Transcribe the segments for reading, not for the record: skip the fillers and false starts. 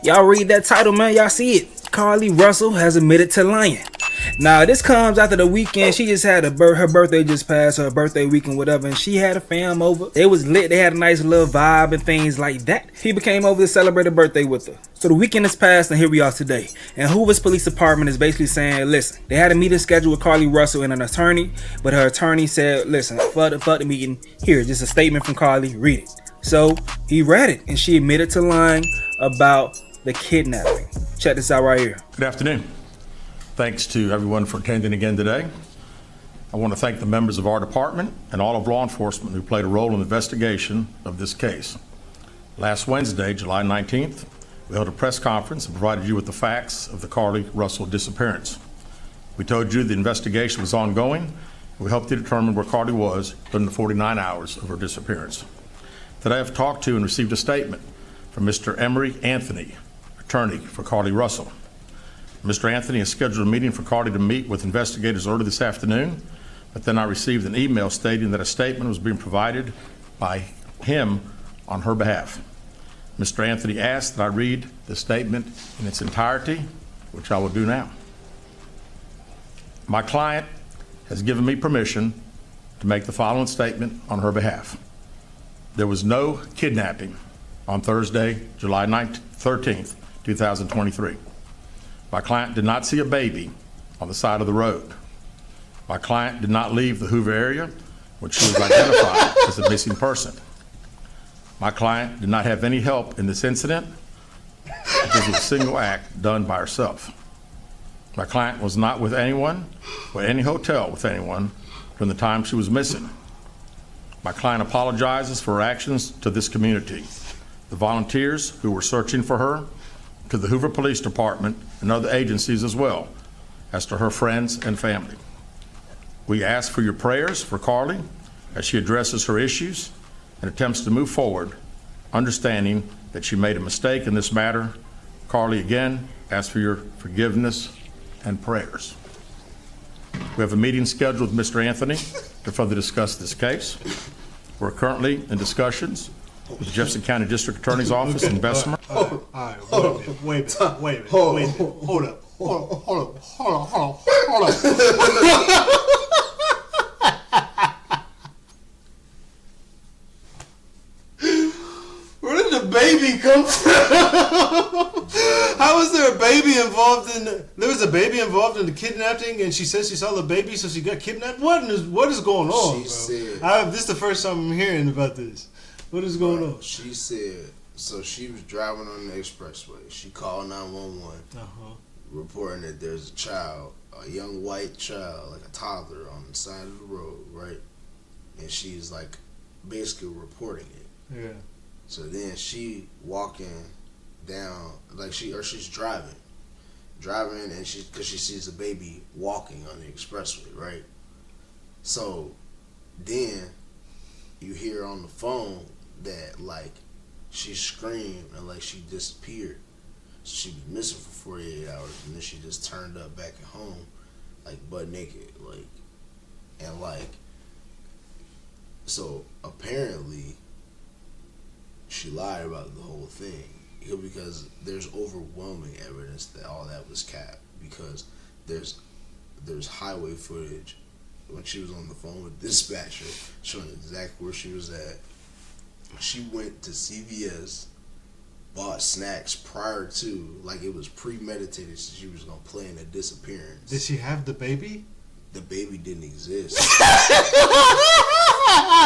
Y'all read that title, man. Y'all see it. Carlee Russell has admitted to lying. Now, this comes after the weekend. She just had her birthday just passed, her birthday weekend, whatever, and she had a fam over. They was lit. They had a nice little vibe and things like that. People came over to celebrate her birthday with her. So the weekend has passed, and here we are today. And Hoover's Police Department is basically saying, listen, they had a meeting scheduled with Carlee Russell and an attorney, but her attorney said, listen, fuck the meeting. Here, just a statement from Carlee. Read it. So he read it, and she admitted to lying about the kidnapping. Check this out right here. Good afternoon. Thanks to everyone for attending again today. I want to thank the members of our department and all of law enforcement who played a role in the investigation of this case. Last Wednesday, July 19th, we held a press conference and provided you with the facts of the Carlee Russell disappearance. We told you the investigation was ongoing, and we hoped to determine where Carlee was during the 49 hours of her disappearance. Today I've talked to and received a statement from Mr. Emery Anthony, attorney for Carlee Russell. Mr. Anthony has scheduled a meeting for Carlee to meet with investigators early this afternoon, but then I received an email stating that a statement was being provided by him on her behalf. Mr. Anthony asked that I read the statement in its entirety, which I will do now. My client has given me permission to make the following statement on her behalf. There was no kidnapping on Thursday, July 13th, 2023. My client did not see a baby on the side of the road. My client did not leave the Hoover area when she was identified as a missing person. My client did not have any help in this incident because it was a single act done by herself. My client was not with anyone or any hotel with anyone during the time she was missing. My client apologizes for her actions to this community, the volunteers who were searching for her, to the Hoover Police Department and other agencies as well, as to her friends and family. We ask for your prayers for Carlee as she addresses her issues and attempts to move forward, understanding that she made a mistake in this matter. Carlee, again, asks for your forgiveness and prayers. We have a meeting scheduled with Mr. Anthony to further discuss this case. We're currently in discussions with the Jefferson County District Attorney's Office in Bessemer. Hold up. Wait a minute. Hold up. Where did the baby come from? How is there a baby involved in there was a baby involved in the kidnapping, and she says she saw the baby, so she got kidnapped? What is going on, she said, this is the first time I'm hearing about this. What is going on? She said, so she was driving on the expressway. She called 911, reporting that there's a child, a young white child, like a toddler, on the side of the road, right? And she's like basically reporting it. Yeah. So then she walking down, like she's driving, and because she sees a baby walking on the expressway, right? So then you hear on the phone that like she screamed and like she disappeared. So she was missing for 48 hours, and then she just turned up back at home, like butt naked, like, and like, so apparently she lied about the whole thing because there's overwhelming evidence that all that was cap, because there's highway footage when she was on the phone with dispatcher showing exactly where she was at. She went to CVS, bought snacks prior to, like it was premeditated, so she was gonna plan a disappearance. Did she have the baby? The baby didn't exist.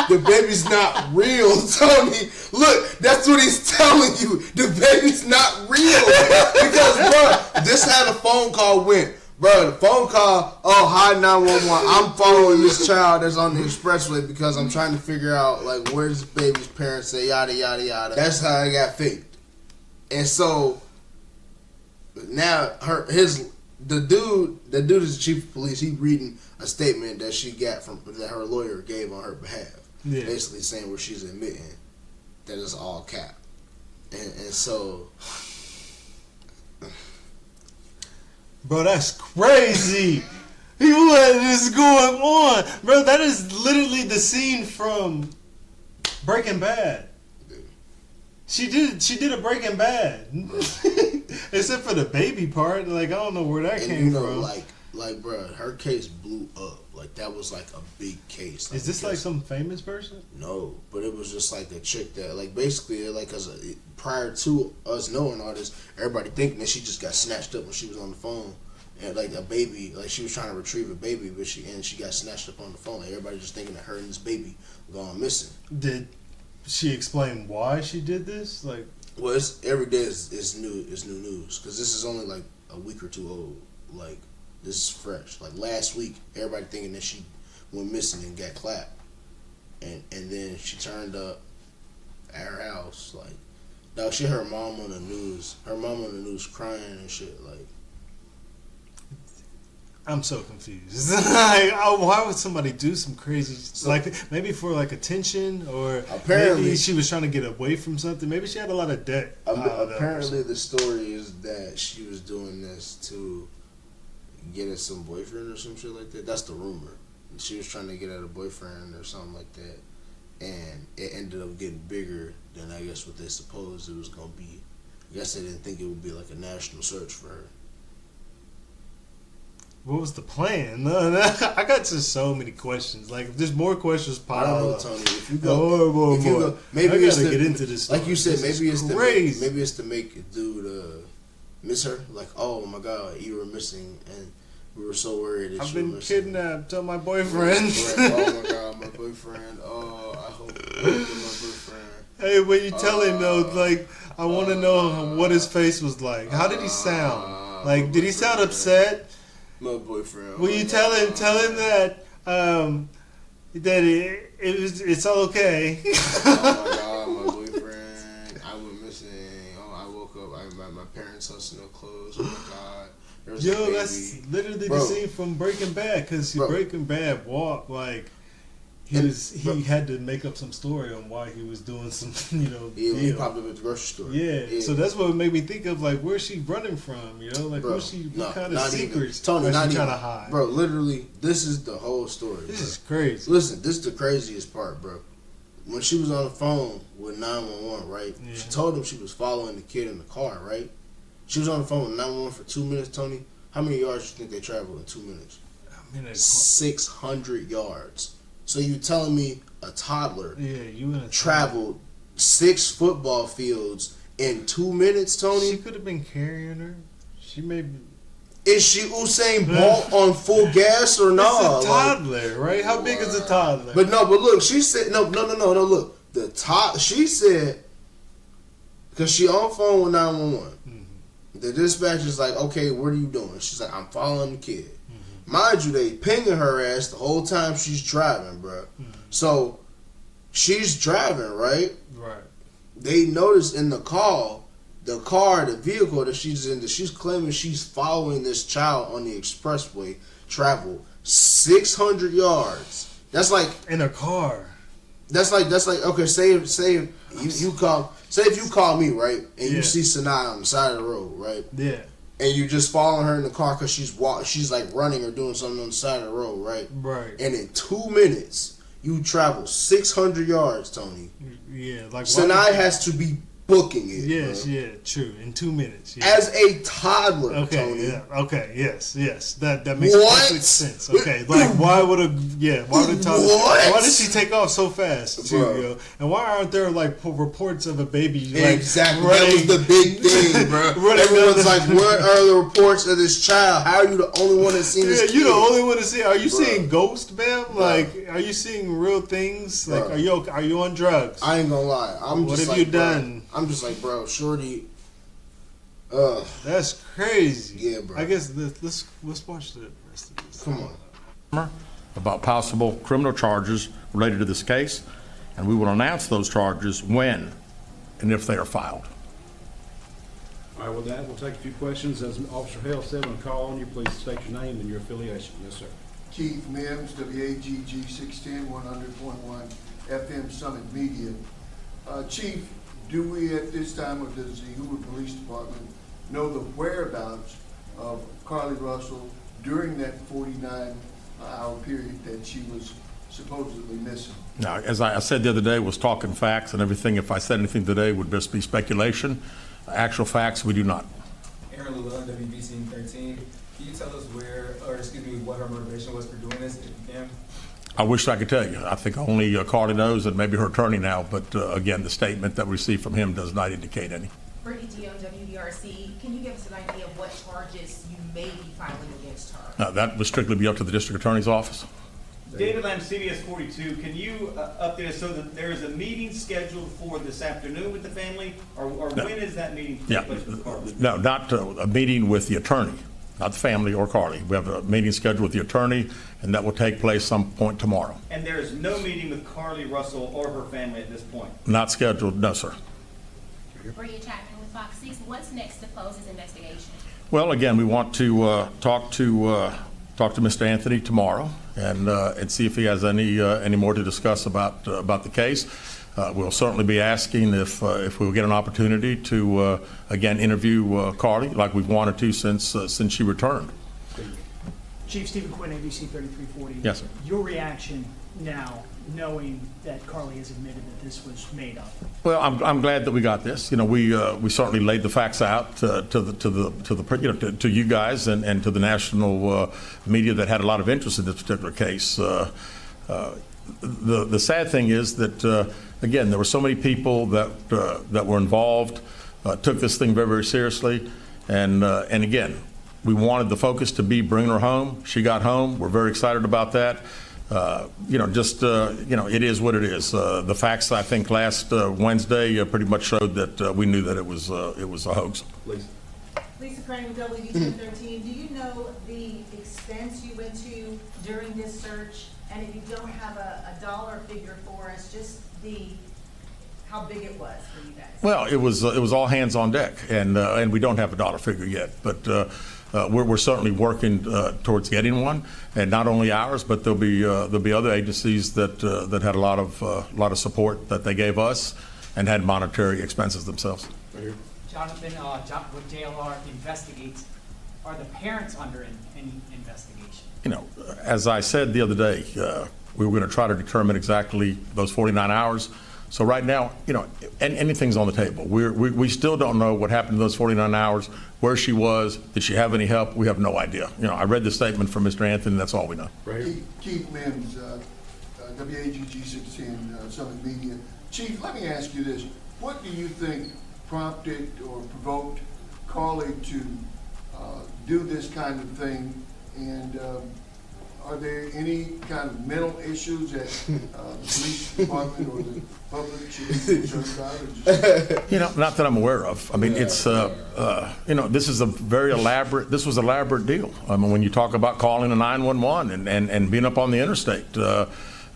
The baby's not real, Tony. Look, that's what he's telling you. The baby's not real. Because, bro, this how the phone call went. Bro, the phone call, oh, hi, 911. I'm following this child that's on the expressway because I'm trying to figure out, like, where's this baby's parents say, yada, yada, yada. That's how it got faked. And so, now, the dude is the chief of police. He reading a statement that she got that her lawyer gave on her behalf. Yeah. Basically saying where she's admitting that it's all cap. And so, bro, that's crazy. What is going on? Bro, that is literally the scene from Breaking Bad. She did a Breaking Bad. Except for the baby part, like I don't know where that And came you know, from. like, bro, her case blew up. Like that was like a big case. Is this like some famous person? No, but it was just like a chick that, like, basically, like, prior to us knowing all this, everybody thinking that she just got snatched up when she was on the phone, and like a baby, like she was trying to retrieve a baby, but she got snatched up on the phone. Like, everybody just thinking that her and this baby were gone missing. Did she explain why she did this? Like, well, it's every day is new news because this is only like a week or two old. Like, this is fresh. Like last week, everybody thinking that she went missing and got clapped. And then she turned up at her house. Like, dog, she heard mom on the news. Her mom on the news crying and shit. Like, I'm so confused. Like, why would somebody do some crazy, like maybe for like attention, or Apparently- maybe she was trying to get away from something. Maybe she had a lot of debt. apparently the story is that she was doing this to get at some boyfriend or some shit like that. That's the rumor. She was trying to get at a boyfriend or something like that, and it ended up getting bigger than I guess what they supposed it was gonna be. I guess they didn't think it would be like a national search for her. What was the plan? I got just so many questions. Like, if there's more questions I don't know, piling up. Tony. If you go, maybe I it's gotta to get into this. like you said, This maybe is it's crazy. maybe it's to make a dude miss her. Like, oh my god, you were missing, and we were so worried that I've you were been missing. kidnapped. Tell my boyfriend. Oh my god, my boyfriend. Oh, I hope you're my boyfriend. Hey, when you tell him though, like, I want to know what his face was like. How did he sound? Like, did he sound upset? My boyfriend. Will you tell him that that it's all okay? Oh my god, my boyfriend. I went missing. Oh, I woke up. My parents' house no clothes. Oh my god. There was a Yo, baby. that's literally Bro. the scene from Breaking Bad, because Bro. Breaking Bad walked like he had to make up some story on why he was doing some Yeah, he deal. popped up at the grocery store. Yeah, so that's what made me think of, like, where's she running from? You know, like, Bro, what kind of not even. secrets Tony, is not she even. trying to hide? Bro, literally, this is the whole story. This bro. is crazy. Listen, this is the craziest part, bro. When she was on the phone with 911, right? Yeah. She told him she was following the kid in the car, right? She was on the phone with 911 for 2 minutes, Tony. How many yards do you think they traveled in 2 minutes? I mean, 600 yards. So you telling me a toddler yeah, you in a traveled 6 football fields in 2 minutes, She Tony? could have been carrying her. She may be. Is she Usain Bolt on full gas or not? It's a toddler, right? How big is a toddler? But look, she said no. Look, she said because she on phone with 911. The dispatch is like, okay, what are you doing? She's like, I'm following the kid. Mind you, they pinging her ass the whole time she's driving, bro. So she's driving, right? Right. They notice in the vehicle that she's in, that she's claiming she's following this child on the expressway, travel 600 yards. That's like In a car. That's like okay. Say if you call me, right, and Yeah. you see Sanaa on the side of the road, right, Yeah. and you just following her in the car because she's like running or doing something on the side of the road, right, Right. and in 2 minutes you travel 600 yards, Tony. Yeah. Like, Sanaa has to be booking it. Yes. bro. Yeah. True. In 2 minutes. Yeah. As a toddler, Okay. Tony. Yeah. Okay. Yes. That makes What? perfect sense. Okay. Like, why would a toddler? What? Why did she take off so fast, too, Bro. yo? And why aren't there like reports of a baby? Like, Exactly. running- That was the big thing, bro. running Everyone's down like, "What are the reports of this child? How are you the only one that's seen Yeah, this?" you the kid? only one to see. Are you Bro. seeing ghosts, man? Like, are you seeing real things? Like, Bro. are you on drugs? I ain't gonna lie. What just have like, you bro, done? I'm just like, bro, shorty. That's crazy. Yeah, bro. I guess let's watch the rest of this. Come on. about possible criminal charges related to this case, and we will announce those charges when and if they are filed. All right, with that, we'll take a few questions. As Officer Hale said, when I call on you, please state your name and your affiliation. Yes, sir. Keith Mims, WAGG 610 100.1 FM Summit Media. Chief, do we at this time, or does the Hoover Police Department know the whereabouts of Carlee Russell during that 49-hour period that she was supposedly missing? Now, as I said the other day, was talking facts and everything. If I said anything today, would just be speculation. Actual facts, we do not. Aaron Llewellyn, WBC 13. Can you tell us what her motivation was for doing this, if you can? I wish I could tell you. I think only Carlee knows, and maybe her attorney now, but again, the statement that we received from him does not indicate any. Brittany Dion, WDRC, can you give us an idea of what charges you may be filing against her? That would strictly be up to the district attorney's office. David Lamb, CBS 42, can you update us so that there is a meeting scheduled for this afternoon with the family, or No. when is that meeting Yeah, taking place with Carlee? no, not a meeting with the attorney, not the family or Carlee. We have a meeting scheduled with the attorney, and that will take place some point tomorrow. And there is no meeting with Carlee Russell or her family at this point? Not scheduled, no, sir. Bria Chapman with Fox 6. What's next to close this investigation? Well, again, we want to talk to Mr. Anthony tomorrow and see if he has any more to discuss about the case. We'll certainly be asking if we'll get an opportunity to again interview Carlee like we've wanted to since she returned. Chief Stephen Quinn, ABC 3340. Yes, sir. Your reaction now, knowing that Carlee has admitted that this was made up? Well, I'm glad that we got this. You know, we certainly laid the facts out to you guys and to the national media that had a lot of interest in this particular case. The sad thing is that again, there were so many people that were involved, took this thing very, very seriously, and again, we wanted the focus to be bringing her home. She got home. We're very excited about that. It is what it is. The facts, I think, last Wednesday pretty much showed that we knew that it was a hoax. Lisa Crane with WBC 13. Do you know the expense you went to during this search? And if you don't have a dollar figure for us, just how big it was for you guys? Well, it was all hands on deck, and we don't have a dollar figure yet, but we're certainly working towards getting one, and not only ours, but there'll be other agencies that had a lot of support that they gave us and had monetary expenses themselves. Jonathan, with JLR investigates, are the parents under any investigation? You know, as I said the other day, we were going to try to determine exactly those 49 hours. So right now, you know, anything's on the table. We still don't know what happened in those 49 hours, where she was, did she have any help? We have no idea. You know, I read the statement from Mr. Anthony, that's all we know. Keith Mims, WAGG 610 Summit Media. Chief, let me ask you this. What do you think prompted or provoked Carlee to do this kind of thing? And are there any kind of mental issues that the police department or the public should be concerned about? Or just... You know, not that I'm aware of. I mean, it's, you know, this was an elaborate deal. I mean, when you talk about calling a 911 and being up on the interstate,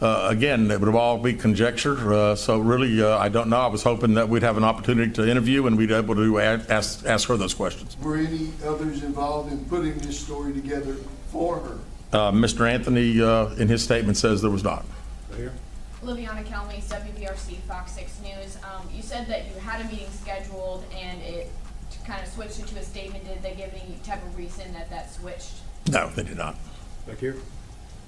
again, it would all be conjecture. So really, I don't know. I was hoping that we'd have an opportunity to interview and we'd be able to ask her those questions. Were any others involved in putting this story together for her? Mr. Anthony, in his statement, says there was not. Liviana Kelmes, WBRC, Fox 6 News. You said that you had a meeting scheduled and it kind of switched into a statement. Did they give any type of reason that switched? No, they did not. Back here.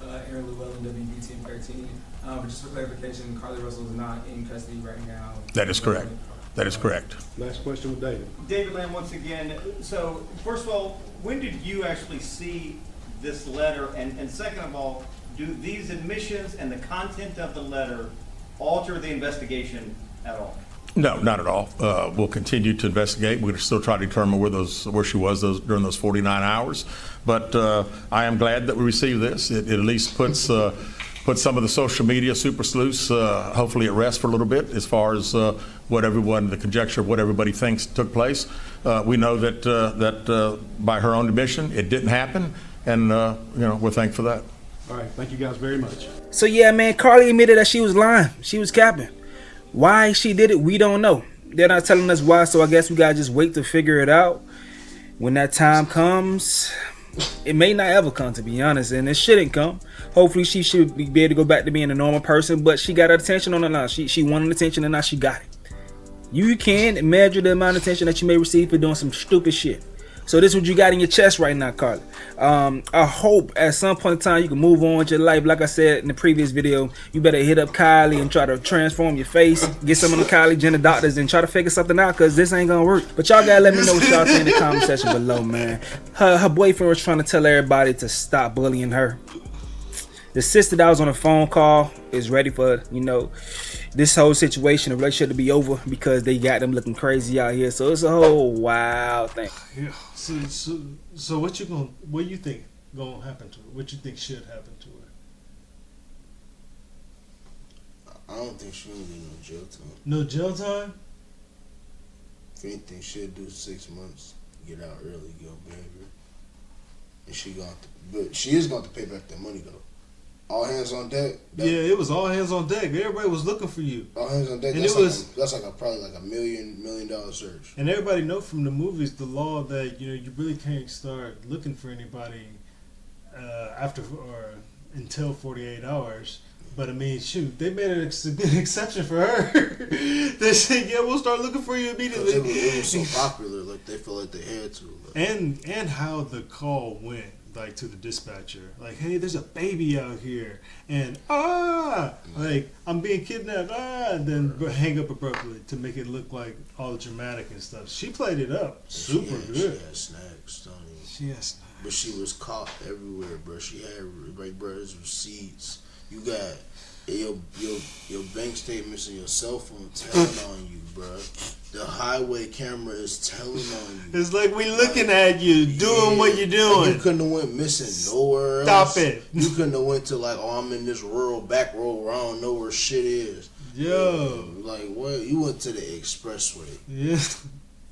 Aaron Llewellyn, WBT 13. But just for clarification, Carlee Russell is not in custody right now. That is correct. That is correct. Last question with David. David Lamb, once again. So, first of all, when did you actually see this letter? And second of all, do these admissions and the content of the letter alter the investigation at all? No, not at all. We'll continue to investigate. We're going to still try to determine where she was during those 49 hours. But I am glad that we received this. It at least puts some of the social media super sleuths hopefully at rest for a little bit as far as the conjecture of what everybody thinks took place. We know that by her own admission, it didn't happen, and we're thankful for that. All right, thank you guys very much. So yeah, man, Carlee admitted that she was lying. She was capping. Why she did it, we don't know. They're not telling us why, so I guess we gotta just wait to figure it out. When that time comes, it may not ever come, to be honest, and it shouldn't come. Hopefully she should be able to go back to being a normal person, but she got her attention on the line. She wanted attention, and now she got it. You can measure the amount of attention that you may receive for doing some stupid shit. So this is what you got in your chest right now, Carlee. I hope at some point in time you can move on with your life. Like I said in the previous video, you better hit up Carlee and try to transform your face. Get some of the Kylie Jenner doctors and try to figure something out, because this ain't gonna work. But y'all gotta let me know what y'all think in the comment section below, man. Her boyfriend was trying to tell everybody to stop bullying her. The sister that was on a phone call is ready for, you know, this whole situation, the relationship to be over, because they got them looking crazy out here. So it's a whole wild thing. Yeah. So what you think gonna happen to her? What you think should happen to her? I don't think she gonna get no jail time. No jail time? If anything, she'll do 6 months, get out early, get on behavior. And she gonna have to, but she is gonna have to pay back that money though. All hands on deck. Yeah, it was all hands on deck. Everybody was looking for you. All hands on deck. And That's probably like $1 million search. And everybody know from the movies the law that you really can't start looking for anybody after or until 48 hours. But I mean, shoot, they made an exception for her. They said, "Yeah, we'll start looking for you immediately." It was so popular, like they felt like they had to. Like. And how the call went. Like to the dispatcher, like, hey, there's a baby out here, and like I'm being kidnapped, and then hang up abruptly to make it look like all dramatic and stuff. She played it up super good. She had snacks, Tony. She had snacks. But she was caught everywhere, bro. She had there's receipts. You got your bank statements and your cell phone telling on you, bro. The highway camera is telling on you. It's like we looking at you, doing what you're doing. Like you couldn't have went missing nowhere Stop else. it. You couldn't have went to like, I'm in this back road where I don't know where shit is. Yo. Like what? You went to the expressway. Yeah.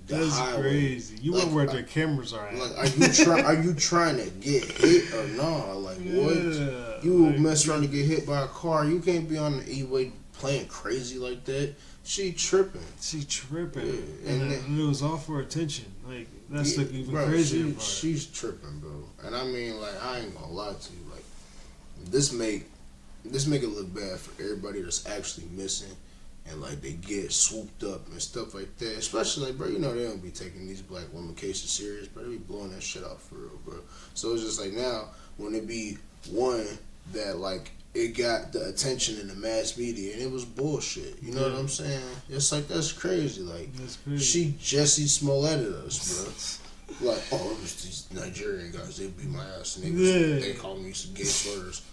That's highway. Crazy. You went where the cameras are at. Like, are you trying to get hit or not? Like what? You mess around to get hit by a car. You can't be on the E-way playing crazy like that. She tripping. Yeah. And it was all for attention. Like that's the even crazier part. She's tripping, bro. And I mean, like, I ain't gonna lie to you. Like, this make it look bad for everybody that's actually missing, and like they get swooped up and stuff like that. Especially like, bro, they don't be taking these black women cases serious, but they be blowing that shit out for real, bro. So it's just like now when it be one that like. It got the attention in the mass media, and it was bullshit. You know what I'm saying? It's like, that's crazy. Like, she Jesse Smolletted us, bro. Like, it was these Nigerian guys, they beat my ass, and they called me some gay slurs.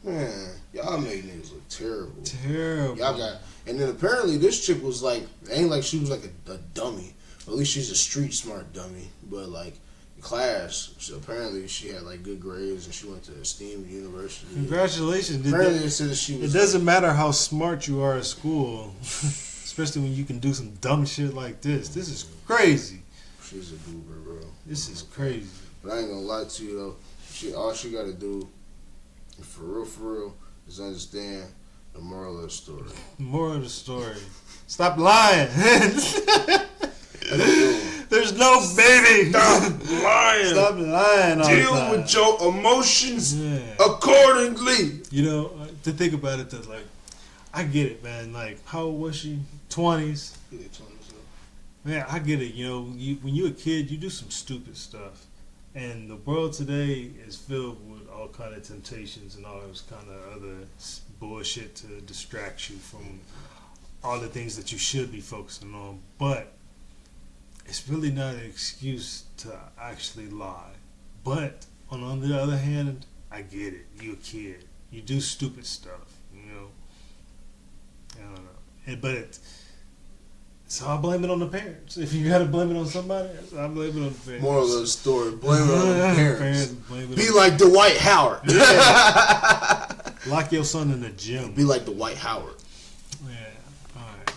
Man, y'all made niggas look terrible. Y'all and then apparently this chick was like, it ain't like she was like a dummy. At least she's a street smart dummy, but like, class, so apparently she had like good grades and she went to esteemed university. Congratulations. Apparently they said that she was. It doesn't matter how smart you are at school, especially when you can do some dumb shit like this. This is crazy. She's a goober, bro. This is crazy. But I ain't gonna lie to you though. All she gotta do, for real, is understand the moral of the story. Moral of the story. Stop lying. There's no baby. Stop lying. Stop lying. Deal with your emotions accordingly. To think about it, that like, I get it, man. Like, how old was she? 20s. Yeah, 20s. Man, I get it. When you're a kid, you do some stupid stuff, and the world today is filled with all kind of temptations and all this kind of other bullshit to distract you from all the things that you should be focusing on, but. It's really not an excuse to actually lie. But on the other hand, I get it. You're a kid. You do stupid stuff. I don't know. So I blame it on the parents. If you got to blame it on somebody, I blame it on the parents. Moral of the story: blame it on the parents. Be like Dwight Howard. Lock your son in the gym. Be like Dwight Howard. Yeah. All right.